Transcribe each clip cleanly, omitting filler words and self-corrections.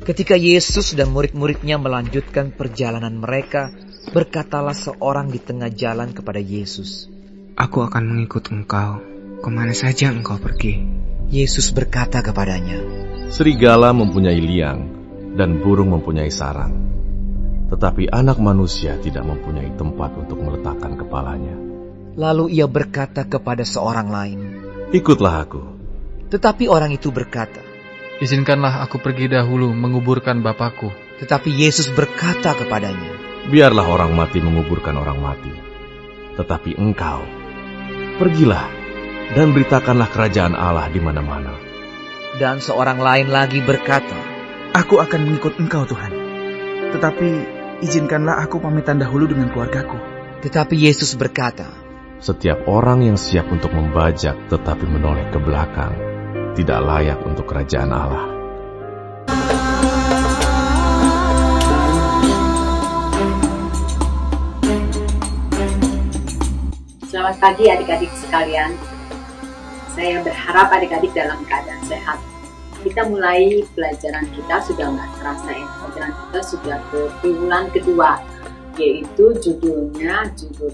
Ketika Yesus dan murid-muridnya melanjutkan perjalanan mereka, berkatalah seorang di tengah jalan kepada Yesus, "Aku akan mengikut engkau, kemana saja engkau pergi." Yesus berkata kepadanya, "Serigala mempunyai liang dan burung mempunyai sarang, tetapi anak manusia tidak mempunyai tempat untuk meletakkan kepalanya." Lalu ia berkata kepada seorang lain, "Ikutlah aku." Tetapi orang itu berkata, "Izinkanlah aku pergi dahulu menguburkan Bapakku." Tetapi Yesus berkata kepadanya, "Biarlah orang mati menguburkan orang mati, tetapi engkau, pergilah dan beritakanlah kerajaan Allah di mana-mana." Dan seorang lain lagi berkata, "Aku akan mengikut engkau, Tuhan. Tetapi izinkanlah aku pamitan dahulu dengan keluargaku." Tetapi Yesus berkata, "Setiap orang yang siap untuk membajak tetapi menoleh ke belakang, tidak layak untuk kerajaan Allah." Selamat pagi adik-adik sekalian. Saya berharap adik-adik dalam keadaan sehat. Kita mulai pelajaran kita, sudah nggak terasa ya, pelajaran kita sudah ke triwulan kedua, yaitu judul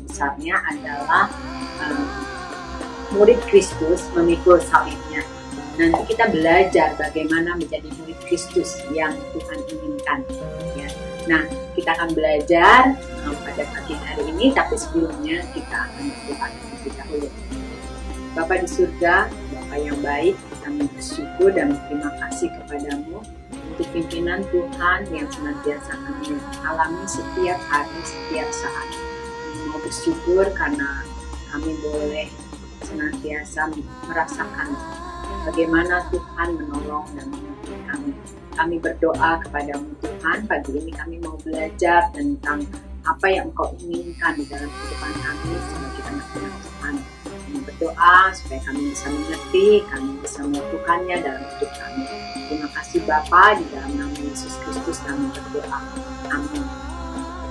besarnya adalah Murid Kristus Memikul Salibnya. Nanti kita belajar bagaimana menjadi murid Kristus yang Tuhan inginkan. Ya. Nah, kita akan belajar pada pagi hari ini, tapi sebelumnya kita akan berdoa terlebih dahulu. Bapa di surga, Bapa yang baik, kami bersyukur dan berterima kasih kepadamu untuk pimpinan Tuhan yang senantiasa kami alami setiap hari, setiap saat. Kami mau bersyukur karena kami boleh senantiasa merasakan bagaimana Tuhan menolong dan menyertai kami. Kami berdoa kepadamu Tuhan, pagi ini kami mau belajar tentang apa yang Engkau inginkan di dalam kehidupan kami sebagai anak-anak Tuhan. Kami berdoa supaya kami bisa mengerti, kami bisa melakukannya dalam hidup kami. Terima kasih Bapa, di dalam nama Yesus Kristus kami berdoa. Amin.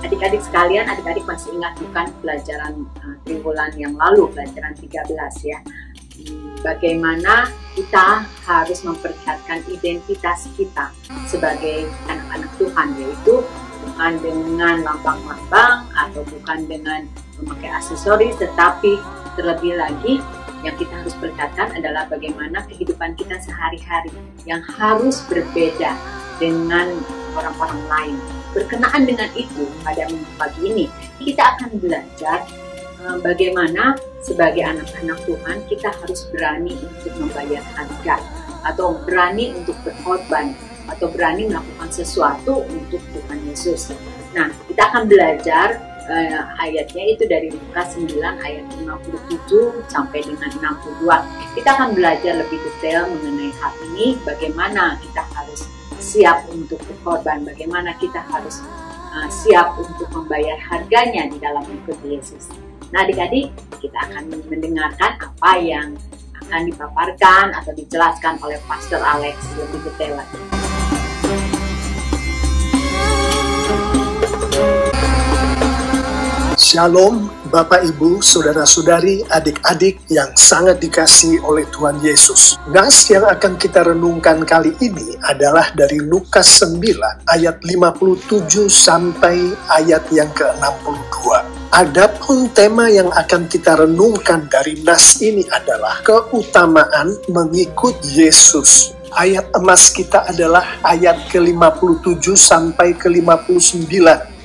Adik-adik sekalian, adik-adik masih ingat bukan pelajaran triwulan yang lalu, pelajaran 13 ya. Bagaimana kita harus memperlihatkan identitas kita sebagai anak-anak Tuhan, yaitu bukan dengan lambang-lambang atau bukan dengan memakai aksesoris, tetapi terlebih lagi yang kita harus perlihatkan adalah bagaimana kehidupan kita sehari-hari yang harus berbeda dengan orang-orang lain. Berkenaan dengan itu, pada minggu pagi ini kita akan belajar bagaimana sebagai anak-anak Tuhan kita harus berani untuk membayar harga, atau berani untuk berkorban, atau berani melakukan sesuatu untuk Tuhan Yesus. Nah, kita akan belajar ayatnya itu dari Lukas 9 ayat 57 sampai dengan 62. Kita akan belajar lebih detail mengenai hal ini, bagaimana kita harus siap untuk berkorban, bagaimana kita harus siap untuk membayar harganya di dalam mengikuti Yesus. Nah adik-adik, kita akan mendengarkan apa yang akan dipaparkan atau dijelaskan oleh Pastor Alex lebih detail lagi. Shalom Bapak Ibu, Saudara-saudari, adik-adik yang sangat dikasihi oleh Tuhan Yesus. Nas yang akan kita renungkan kali ini adalah dari Lukas 9 ayat 57 sampai ayat yang ke-62. Adapun tema yang akan kita renungkan dari nas ini adalah keutamaan mengikut Yesus. Ayat emas kita adalah ayat ke-57 sampai ke-59.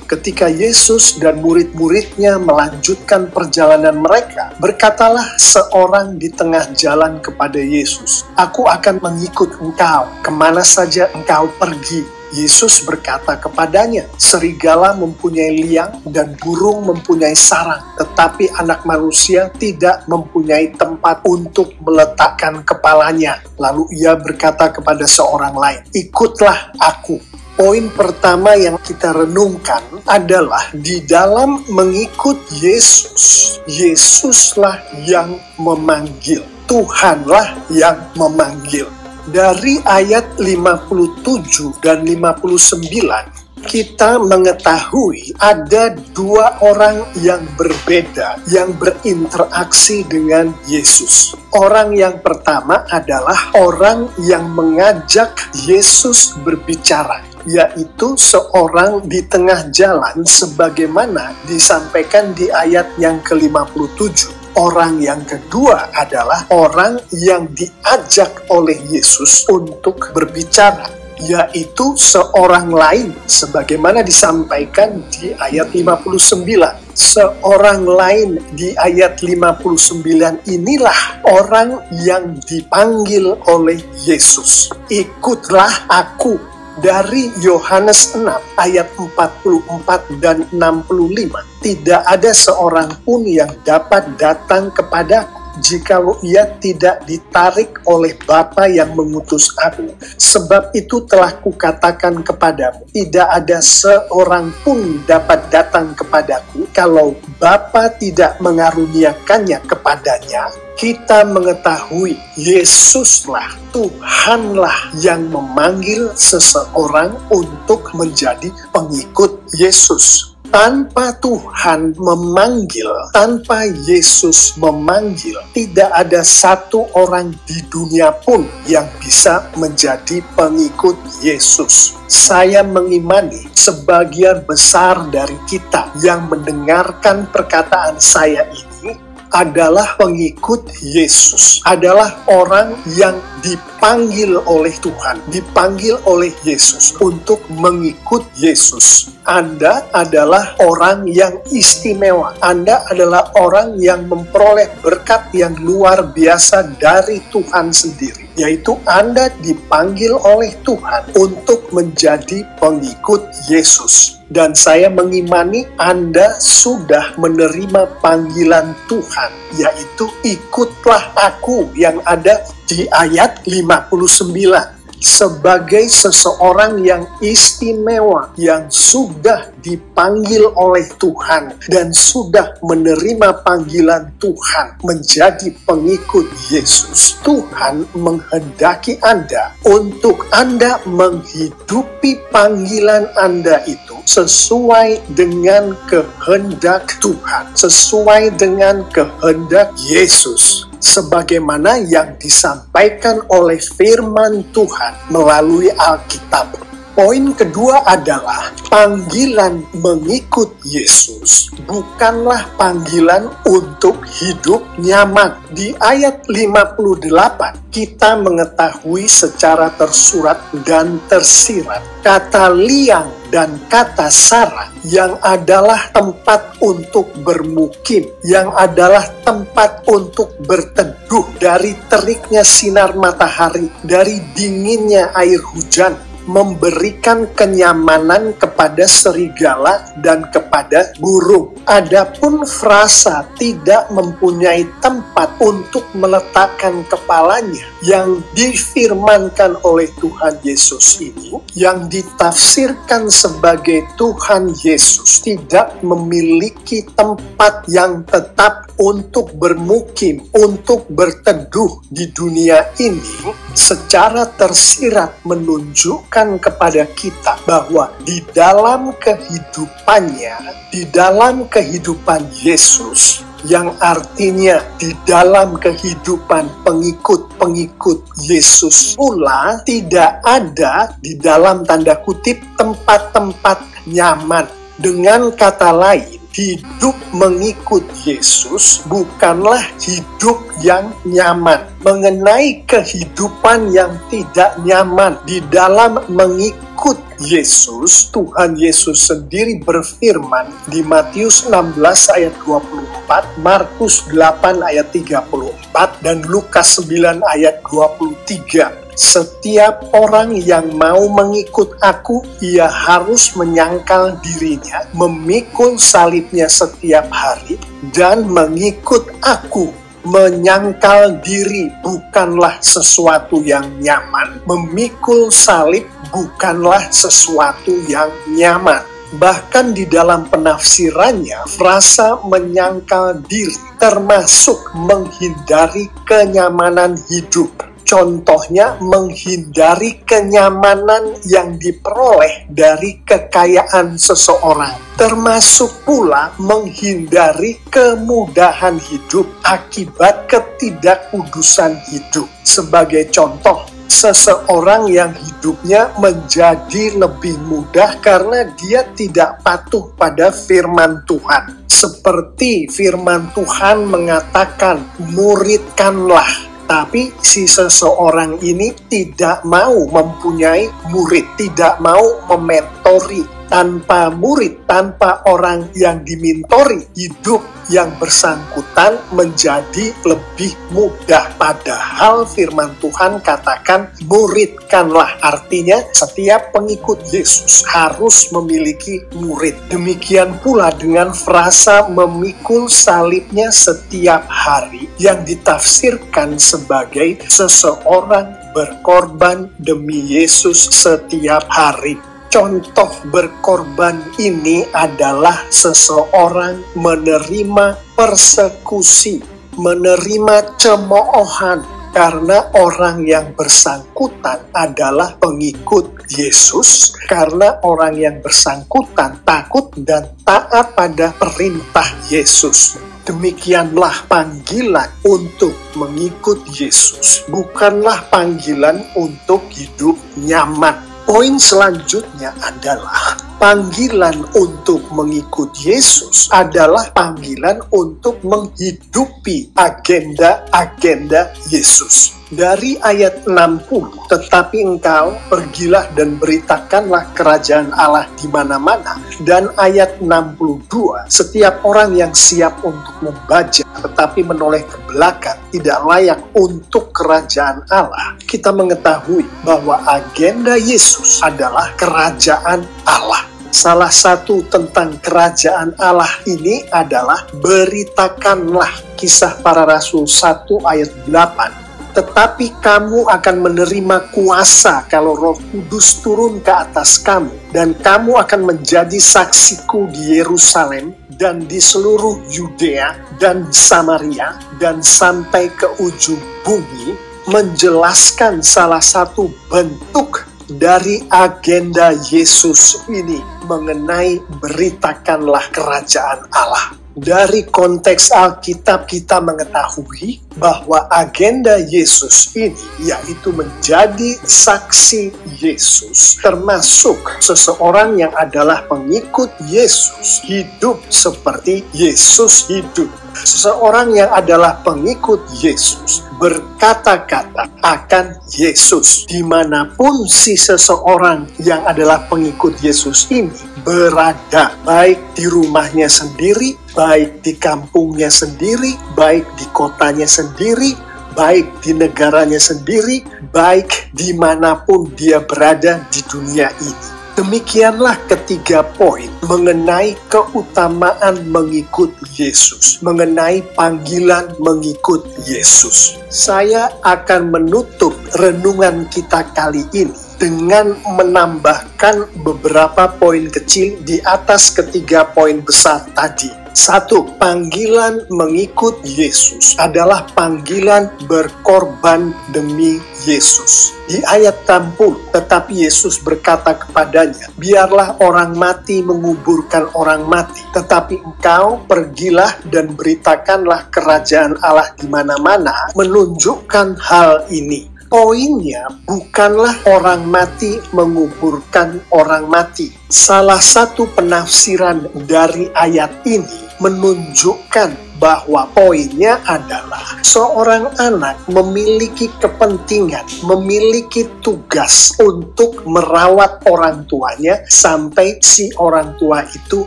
Ketika Yesus dan murid-muridnya melanjutkan perjalanan mereka, berkatalah seorang di tengah jalan kepada Yesus, "Aku akan mengikut engkau, kemana saja engkau pergi." Yesus berkata kepadanya, "Serigala mempunyai liang dan burung mempunyai sarang, tetapi anak manusia tidak mempunyai tempat untuk meletakkan kepalanya." Lalu ia berkata kepada seorang lain, "Ikutlah aku." Poin pertama yang kita renungkan adalah di dalam mengikut Yesus, Yesuslah yang memanggil, Tuhanlah yang memanggil. Dari ayat 57 dan 59, kita mengetahui ada dua orang yang berbeda yang berinteraksi dengan Yesus. Orang yang pertama adalah orang yang mengajak Yesus berbicara, yaitu seorang di tengah jalan sebagaimana disampaikan di ayat yang ke-57. Orang yang kedua adalah orang yang diajak oleh Yesus untuk berbicara, yaitu seorang lain sebagaimana disampaikan di ayat 59. Seorang lain di ayat 59 inilah orang yang dipanggil oleh Yesus. Ikutlah aku. Dari Yohanes 6 ayat 44 dan 65, tidak ada seorang pun yang dapat datang kepadaku jikalau ia tidak ditarik oleh Bapa yang mengutus aku. Sebab itu telah kukatakan kepadamu, tidak ada seorang pun dapat datang kepadaku kalau Bapa tidak mengaruniakannya kepadanya. Kita mengetahui Yesuslah, Tuhanlah yang memanggil seseorang untuk menjadi pengikut Yesus. Tanpa Tuhan memanggil, tanpa Yesus memanggil, tidak ada satu orang di dunia pun yang bisa menjadi pengikut Yesus. Saya mengimani sebagian besar dari kita yang mendengarkan perkataan saya ini adalah pengikut Yesus, adalah orang yang dipanggil oleh Tuhan, dipanggil oleh Yesus untuk mengikut Yesus. Anda adalah orang yang istimewa. Anda adalah orang yang memperoleh berkat yang luar biasa dari Tuhan sendiri, yaitu Anda dipanggil oleh Tuhan untuk menjadi pengikut Yesus. Dan saya mengimani Anda sudah menerima panggilan Tuhan, yaitu ikutlah aku yang ada di ayat 59. Sebagai seseorang yang istimewa, yang sudah dipanggil oleh Tuhan dan sudah menerima panggilan Tuhan menjadi pengikut Yesus, Tuhan menghendaki Anda untuk Anda menghidupi panggilan Anda itu sesuai dengan kehendak Tuhan, sesuai dengan kehendak Yesus, sebagaimana yang disampaikan oleh firman Tuhan melalui Alkitab. Poin kedua adalah panggilan mengikut Yesus bukanlah panggilan untuk hidup nyaman. Di ayat 58 kita mengetahui secara tersurat dan tersirat kata liang dan kata sarang yang adalah tempat untuk bermukim, yang adalah tempat untuk berteduh dari teriknya sinar matahari, dari dinginnya air hujan, memberikan kenyamanan kepada serigala dan kepada burung. Adapun frasa tidak mempunyai tempat untuk meletakkan kepalanya yang difirmankan oleh Tuhan Yesus ini, yang ditafsirkan sebagai Tuhan Yesus tidak memiliki tempat yang tetap untuk bermukim, untuk berteduh di dunia ini, secara tersirat menunjukkan kepada kita bahwa di dalam kehidupannya, di dalam kehidupan Yesus, yang artinya di dalam kehidupan pengikut-pengikut Yesus pula tidak ada di dalam tanda kutip tempat-tempat nyaman. Dengan kata lain, hidup mengikut Yesus bukanlah hidup yang nyaman. Mengenai kehidupan yang tidak nyaman di dalam mengikut Yesus, Tuhan Yesus sendiri berfirman di Matius 16 ayat 24, Markus 8 ayat 34, dan Lukas 9 ayat 23. Setiap orang yang mau mengikut aku, ia harus menyangkal dirinya, memikul salibnya setiap hari, dan mengikut aku. Menyangkal diri bukanlah sesuatu yang nyaman, memikul salib bukanlah sesuatu yang nyaman. Bahkan di dalam penafsirannya, frasa menyangkal diri termasuk menghindari kenyamanan hidup. Contohnya menghindari kenyamanan yang diperoleh dari kekayaan seseorang, termasuk pula menghindari kemudahan hidup akibat ketidakkudusan hidup. Sebagai contoh, seseorang yang hidupnya menjadi lebih mudah karena dia tidak patuh pada firman Tuhan. Seperti firman Tuhan mengatakan, muridkanlah. Tapi si seseorang ini tidak mau mempunyai murid, tidak mau mementori. Tanpa murid, tanpa orang yang dimintori, hidup yang bersangkutan menjadi lebih mudah. Padahal firman Tuhan katakan, muridkanlah. Artinya setiap pengikut Yesus harus memiliki murid. Demikian pula dengan frasa memikul salibnya setiap hari yang ditafsirkan sebagai seseorang berkorban demi Yesus setiap hari. Contoh berkorban ini adalah seseorang menerima persekusi, menerima cemoohan karena orang yang bersangkutan adalah pengikut Yesus, karena orang yang bersangkutan takut dan taat pada perintah Yesus. Demikianlah panggilan untuk mengikut Yesus, bukanlah panggilan untuk hidup nyaman. Poin selanjutnya adalah panggilan untuk mengikut Yesus adalah panggilan untuk menghidupi agenda-agenda Yesus. Dari ayat 60, tetapi engkau pergilah dan beritakanlah kerajaan Allah di mana-mana. Dan ayat 62, setiap orang yang siap untuk membaca tetapi menoleh ke belakang tidak layak untuk kerajaan Allah. Kita mengetahui bahwa agenda Yesus adalah kerajaan Allah. Salah satu tentang kerajaan Allah ini adalah beritakanlah. Kisah Para Rasul 1 ayat 8. Tetapi kamu akan menerima kuasa kalau Roh Kudus turun ke atas kamu, dan kamu akan menjadi saksiku di Yerusalem dan di seluruh Yudea dan Samaria dan sampai ke ujung bumi. Menjelaskan salah satu bentuk dari agenda Yesus ini mengenai beritakanlah kerajaan Allah. Dari konteks Alkitab kita mengetahui bahwa agenda Yesus ini yaitu menjadi saksi Yesus, termasuk seseorang yang adalah pengikut Yesus hidup seperti Yesus hidup. Seseorang yang adalah pengikut Yesus berkata-kata akan Yesus. Dimanapun si seseorang yang adalah pengikut Yesus ini berada, baik di rumahnya sendiri, baik di kampungnya sendiri, baik di kotanya sendiri, baik di negaranya sendiri, baik dimanapun dia berada di dunia ini. Demikianlah ketiga poin mengenai keutamaan mengikut Yesus, mengenai panggilan mengikut Yesus. Saya akan menutup renungan kita kali ini dengan menambahkan beberapa poin kecil di atas ketiga poin besar tadi. 1. Panggilan mengikut Yesus adalah panggilan berkorban demi Yesus. Di ayat 60, tetapi Yesus berkata kepadanya, biarlah orang mati menguburkan orang mati, tetapi engkau pergilah dan beritakanlah kerajaan Allah di mana-mana, menunjukkan hal ini. Poinnya bukanlah orang mati menguburkan orang mati. Salah satu penafsiran dari ayat ini menunjukkan bahwa poinnya adalah seorang anak memiliki kepentingan, memiliki tugas untuk merawat orang tuanya sampai si orang tua itu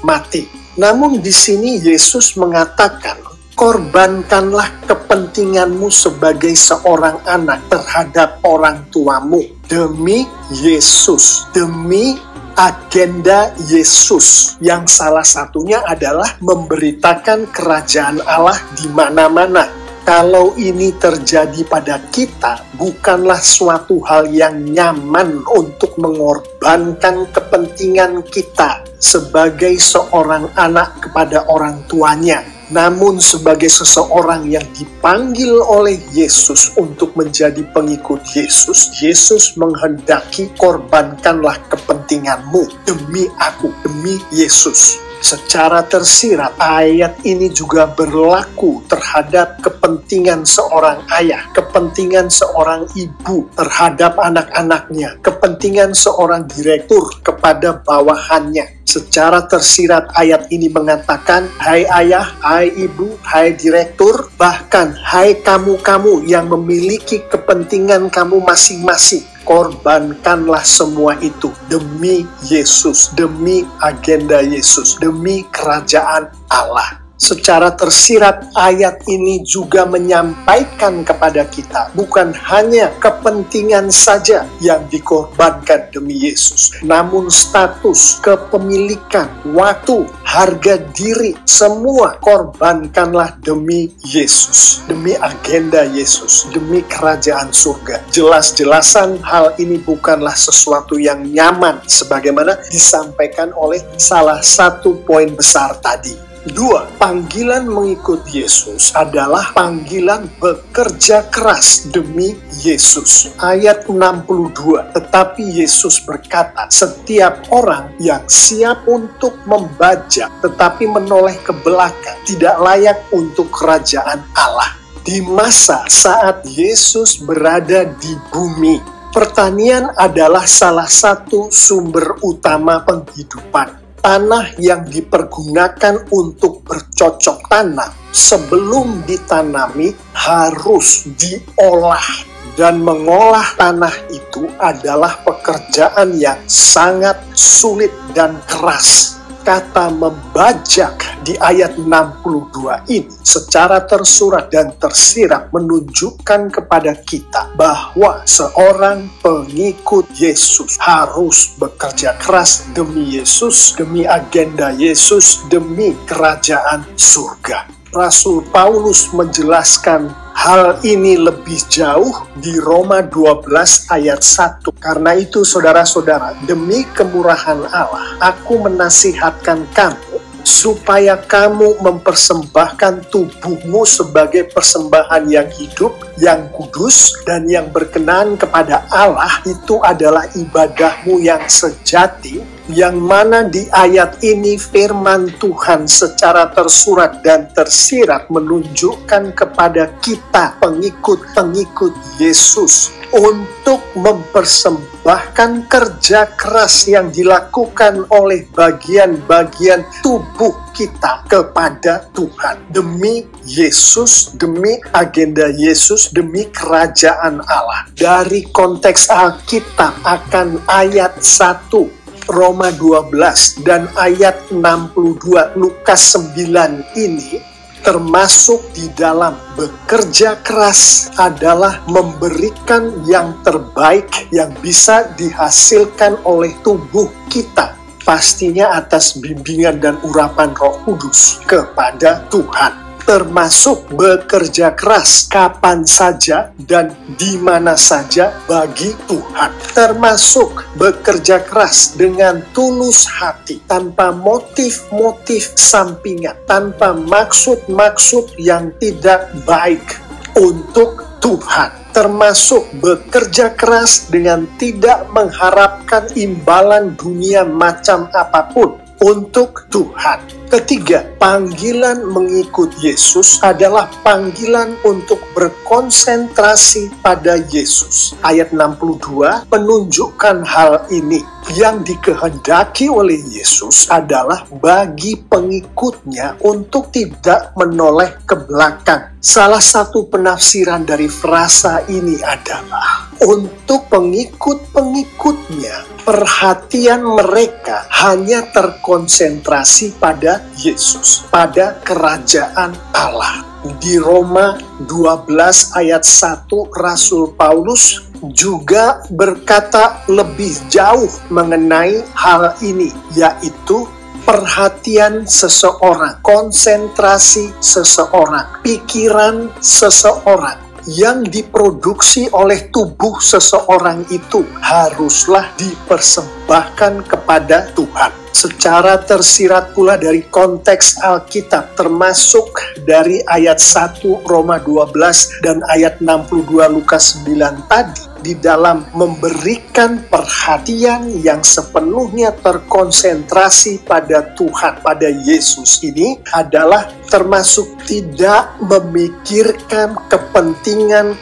mati. Namun di sini Yesus mengatakan, korbankanlah kepentinganmu sebagai seorang anak terhadap orang tuamu demi Yesus, demi agenda Yesus, yang salah satunya adalah memberitakan kerajaan Allah di mana-mana. Kalau ini terjadi pada kita, bukanlah suatu hal yang nyaman untuk mengorbankan kepentingan kita sebagai seorang anak kepada orang tuanya. Namun sebagai seseorang yang dipanggil oleh Yesus untuk menjadi pengikut Yesus, Yesus menghendaki korbankanlah kepentinganmu demi aku, demi Yesus. Secara tersirat, ayat ini juga berlaku terhadap kepentingan seorang ayah, kepentingan seorang ibu terhadap anak-anaknya, kepentingan seorang direktur kepada bawahannya. Secara tersirat, ayat ini mengatakan, hai ayah, hai ibu, hai direktur, bahkan hai kamu-kamu yang memiliki kepentingan kamu masing-masing. Korbankanlah semua itu demi Yesus, demi agenda Yesus, demi kerajaan Allah. Secara tersirat, ayat ini juga menyampaikan kepada kita bukan hanya kepentingan saja yang dikorbankan demi Yesus, namun status, kepemilikan, waktu, harga diri, semua korbankanlah demi Yesus, demi agenda Yesus, demi kerajaan surga. Jelas-jelasan hal ini bukanlah sesuatu yang nyaman sebagaimana disampaikan oleh salah satu poin besar tadi. 2. Panggilan mengikut Yesus adalah panggilan bekerja keras demi Yesus. Ayat 62, tetapi Yesus berkata, setiap orang yang siap untuk membajak tetapi menoleh ke belakang tidak layak untuk kerajaan Allah. Di masa saat Yesus berada di bumi, pertanian adalah salah satu sumber utama penghidupan. Tanah yang dipergunakan untuk bercocok tanam sebelum ditanami harus diolah, dan mengolah tanah itu adalah pekerjaan yang sangat sulit dan keras. Kata membajak di ayat 62 ini secara tersurat dan tersirat menunjukkan kepada kita bahwa seorang pengikut Yesus harus bekerja keras demi Yesus, demi agenda Yesus, demi kerajaan surga. Rasul Paulus menjelaskan hal ini lebih jauh di Roma 12 ayat 1. Karena itu saudara-saudara, demi kemurahan Allah, aku menasihatkan kamu supaya kamu mempersembahkan tubuhmu sebagai persembahan yang hidup, yang kudus, dan yang berkenan kepada Allah. Itu adalah ibadahmu yang sejati, yang mana di ayat ini firman Tuhan secara tersurat dan tersirat menunjukkan kepada kita pengikut-pengikut Yesus untuk mempersembahkan kerja keras yang dilakukan oleh bagian-bagian tubuh kita kepada Tuhan demi Yesus, demi agenda Yesus, demi kerajaan Allah. Dari konteks Alkitab akan ayat 1 Roma 12 dan ayat 62 Lukas 9 ini termasuk di dalam bekerja keras adalah memberikan yang terbaik yang bisa dihasilkan oleh tubuh kita, pastinya atas bimbingan dan urapan Roh Kudus kepada Tuhan. Termasuk bekerja keras kapan saja dan di mana saja bagi Tuhan. Termasuk bekerja keras dengan tulus hati, tanpa motif-motif sampingan, tanpa maksud-maksud yang tidak baik untuk Tuhan. Termasuk bekerja keras dengan tidak mengharapkan imbalan dunia macam apapun untuk Tuhan. Ketiga, panggilan mengikut Yesus adalah panggilan untuk berkonsentrasi pada Yesus. Ayat 62 menunjukkan hal ini. Yang dikehendaki oleh Yesus adalah bagi pengikutnya untuk tidak menoleh ke belakang. Salah satu penafsiran dari frasa ini adalah untuk pengikut-pengikutnya, perhatian mereka hanya terkonsentrasi pada Yesus, pada kerajaan Allah. Di Roma 12 ayat 1 Rasul Paulus juga berkata lebih jauh mengenai hal ini, yaitu perhatian seseorang, konsentrasi seseorang, pikiran seseorang, yang diproduksi oleh tubuh seseorang itu haruslah dipersembahkan kepada Tuhan. Secara tersirat pula dari konteks Alkitab, termasuk dari ayat 1 Roma 12 dan ayat 62 Lukas 9 tadi, di dalam memberikan perhatian yang sepenuhnya terkonsentrasi pada Tuhan, pada Yesus ini adalah termasuk tidak memikirkan kepentingan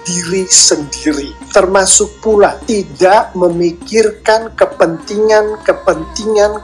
diri sendiri. Termasuk pula tidak memikirkan kepentingan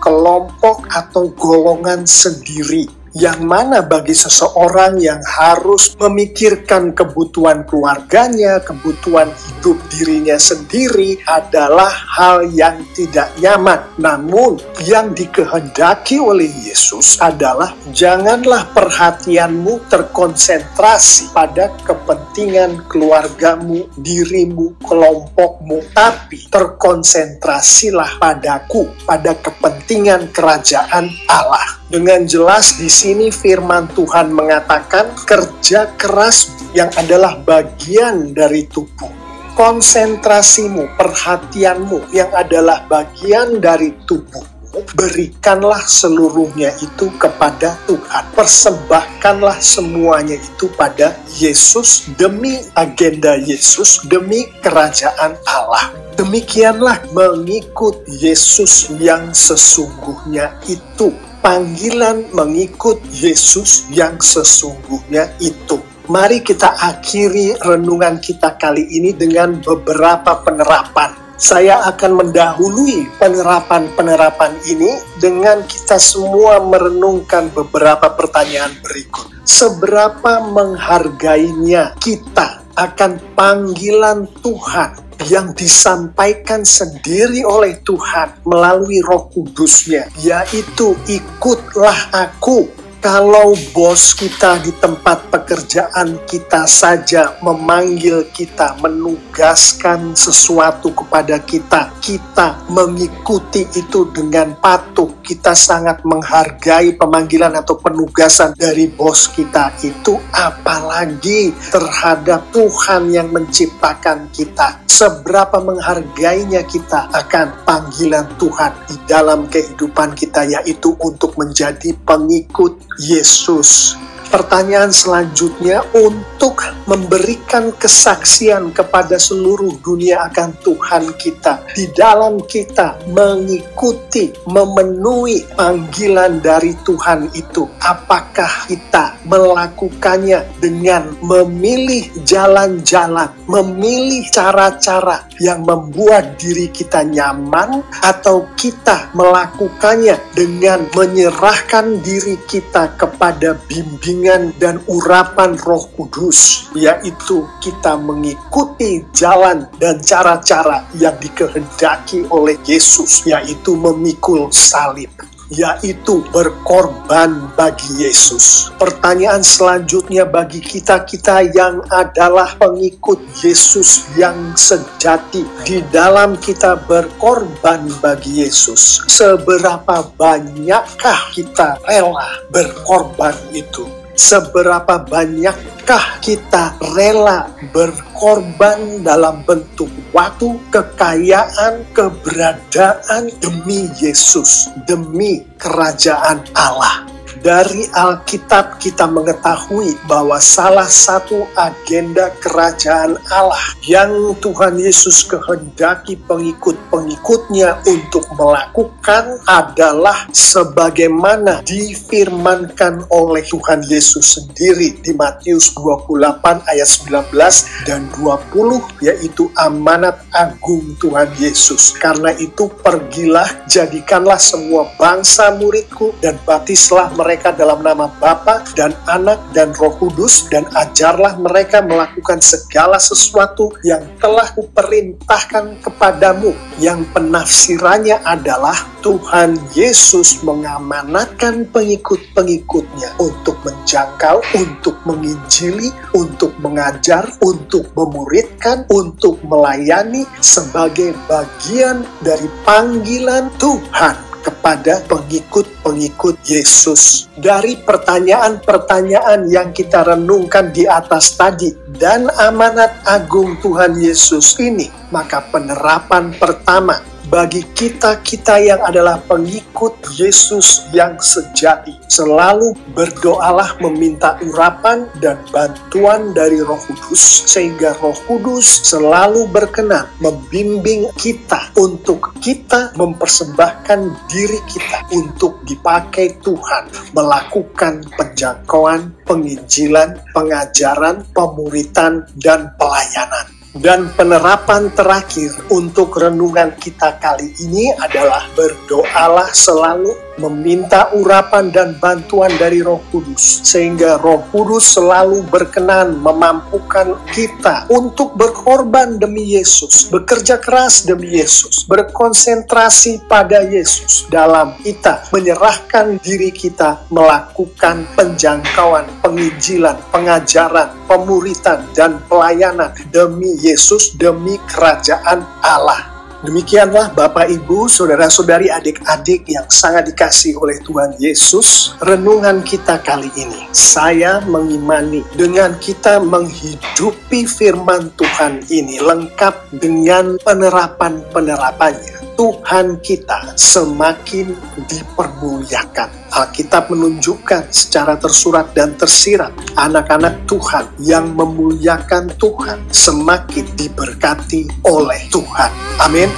kelompok atau golongan sendiri. Yang mana bagi seseorang yang harus memikirkan kebutuhan keluarganya, kebutuhan hidup dirinya sendiri adalah hal yang tidak nyaman. Namun yang dikehendaki oleh Yesus adalah janganlah perhatianmu terkonsentrasi pada kepentingan keluargamu, dirimu, kelompokmu, tapi terkonsentrasilah padaku, pada kepentingan kerajaan Allah. Dengan jelas di sini firman Tuhan mengatakan kerja keras yang adalah bagian dari tubuh. Konsentrasimu, perhatianmu yang adalah bagian dari tubuhmu, berikanlah seluruhnya itu kepada Tuhan. Persembahkanlah semuanya itu pada Yesus demi agenda Yesus, demi kerajaan Allah. Demikianlah mengikut Yesus yang sesungguhnya itu. Panggilan mengikut Yesus yang sesungguhnya itu. Mari kita akhiri renungan kita kali ini dengan beberapa penerapan. Saya akan mendahului penerapan-penerapan ini dengan kita semua merenungkan beberapa pertanyaan berikut. Seberapa menghargainya kita akan panggilan Tuhan yang disampaikan sendiri oleh Tuhan melalui Roh Kudus-Nya, yaitu ikutlah aku. Kalau bos kita di tempat pekerjaan kita saja memanggil kita, menugaskan sesuatu kepada kita, kita mengikuti itu dengan patuh. Kita sangat menghargai pemanggilan atau penugasan dari bos kita itu, apalagi terhadap Tuhan yang menciptakan kita. Seberapa menghargainya kita akan panggilan Tuhan di dalam kehidupan kita, yaitu untuk menjadi pengikut Yesus. Pertanyaan selanjutnya, untuk memberikan kesaksian kepada seluruh dunia akan Tuhan kita, di dalam kita mengikuti, memenuhi panggilan dari Tuhan itu, apakah kita melakukannya dengan memilih jalan-jalan, memilih cara-cara yang membuat diri kita nyaman, atau kita melakukannya dengan menyerahkan diri kita kepada bimbingan dan urapan Roh Kudus, yaitu kita mengikuti jalan dan cara-cara yang dikehendaki oleh Yesus, yaitu memikul salib, yaitu berkorban bagi Yesus. Pertanyaan selanjutnya bagi kita yang adalah pengikut Yesus yang sejati, di dalam kita berkorban bagi Yesus, seberapa banyakkah kita rela berkorban itu? Seberapa banyakkah kita rela berkorban dalam bentuk waktu, kekayaan, keberadaan demi Yesus, demi kerajaan Allah? Dari Alkitab kita mengetahui bahwa salah satu agenda kerajaan Allah yang Tuhan Yesus kehendaki pengikut-pengikutnya untuk melakukan adalah sebagaimana difirmankan oleh Tuhan Yesus sendiri di Matius 28 ayat 19 dan 20, yaitu amanat agung Tuhan Yesus. Karena itu pergilah, jadikanlah semua bangsa muridku dan baptislah mereka dalam nama Bapa dan Anak dan Roh Kudus, dan ajarlah mereka melakukan segala sesuatu yang telah kuperintahkan kepadamu. Yang penafsirannya adalah Tuhan Yesus mengamanatkan pengikut-pengikutnya untuk menjangkau, untuk menginjili, untuk mengajar, untuk memuridkan, untuk melayani sebagai bagian dari panggilan Tuhan kepada pengikut-pengikutnya. pengikut Yesus. Dari pertanyaan-pertanyaan yang kita renungkan di atas tadi dan amanat agung Tuhan Yesus ini, maka penerapan pertama bagi kita yang adalah pengikut Yesus yang sejati, selalu berdoalah meminta urapan dan bantuan dari Roh Kudus, sehingga Roh Kudus selalu berkenan membimbing kita untuk kita mempersembahkan diri kita untuk dipakai Tuhan melakukan penjangkauan, penginjilan, pengajaran, pemuritan, dan pelayanan. Dan penerapan terakhir untuk renungan kita kali ini adalah berdoalah selalu meminta urapan dan bantuan dari Roh Kudus, sehingga Roh Kudus selalu berkenan memampukan kita untuk berkorban demi Yesus, bekerja keras demi Yesus, berkonsentrasi pada Yesus dalam kita menyerahkan diri kita melakukan penjangkauan, penginjilan, pengajaran, pemuritan, dan pelayanan demi Yesus, demi kerajaan Allah. Demikianlah Bapak, Ibu, Saudara-saudari, adik-adik yang sangat dikasihi oleh Tuhan Yesus, renungan kita kali ini. Saya mengimani dengan kita menghidupi firman Tuhan ini lengkap dengan penerapan-penerapannya, Tuhan kita semakin dipermuliakan. Alkitab menunjukkan secara tersurat dan tersirat, anak-anak Tuhan yang memuliakan Tuhan semakin diberkati oleh Tuhan. Amin.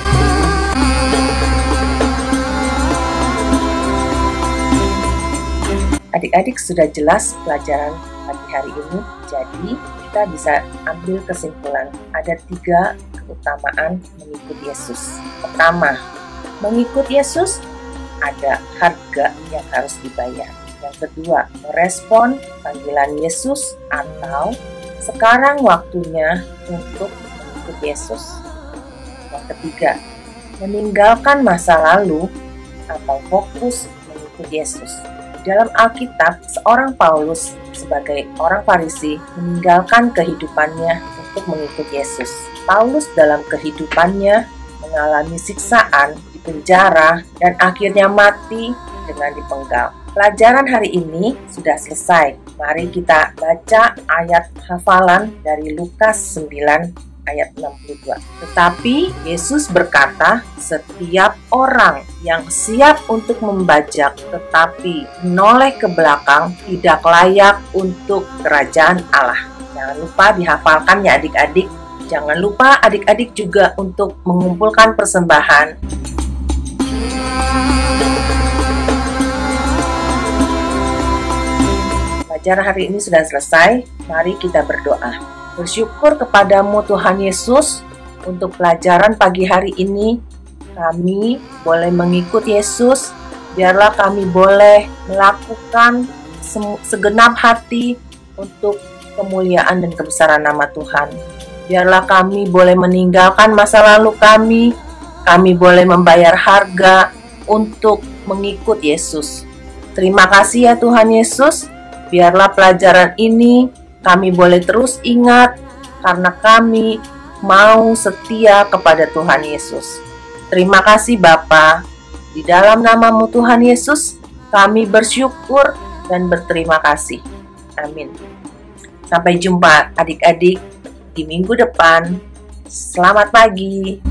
Adik-adik, sudah jelas pelajaran pagi hari ini, jadi kita bisa ambil kesimpulan. Ada 3 keutamaan mengikut Yesus. Pertama, mengikut Yesus ada harga yang harus dibayar. Yang kedua, merespon panggilan Yesus atau sekarang waktunya untuk mengikut Yesus. Yang ketiga, meninggalkan masa lalu atau fokus mengikut Yesus. Dalam Alkitab, seorang Paulus sebagai orang Farisi meninggalkan kehidupannya untuk mengikut Yesus. Paulus dalam kehidupannya mengalami siksaan, dipenjara, dan akhirnya mati dengan dipenggal. Pelajaran hari ini sudah selesai. Mari kita baca ayat hafalan dari Lukas 9 ayat 62. Tetapi Yesus berkata, setiap orang yang siap untuk membajak tetapi menoleh ke belakang tidak layak untuk kerajaan Allah. Jangan lupa dihafalkan ya adik-adik. Jangan lupa adik-adik juga untuk mengumpulkan persembahan. Pelajaran hari ini sudah selesai. Mari kita berdoa. Bersyukur kepadamu Tuhan Yesus untuk pelajaran pagi hari ini. Kami boleh mengikut Yesus. Biarlah kami boleh melakukan segenap hati untuk kemuliaan dan kebesaran nama Tuhan. Biarlah kami boleh meninggalkan masa lalu kami. Kami boleh membayar harga untuk mengikut Yesus. Terima kasih ya Tuhan Yesus. Biarlah pelajaran ini kami boleh terus ingat karena kami mau setia kepada Tuhan Yesus. Terima kasih Bapa. Di dalam namamu Tuhan Yesus, kami bersyukur dan berterima kasih. Amin. Sampai jumpa adik-adik di minggu depan. Selamat pagi.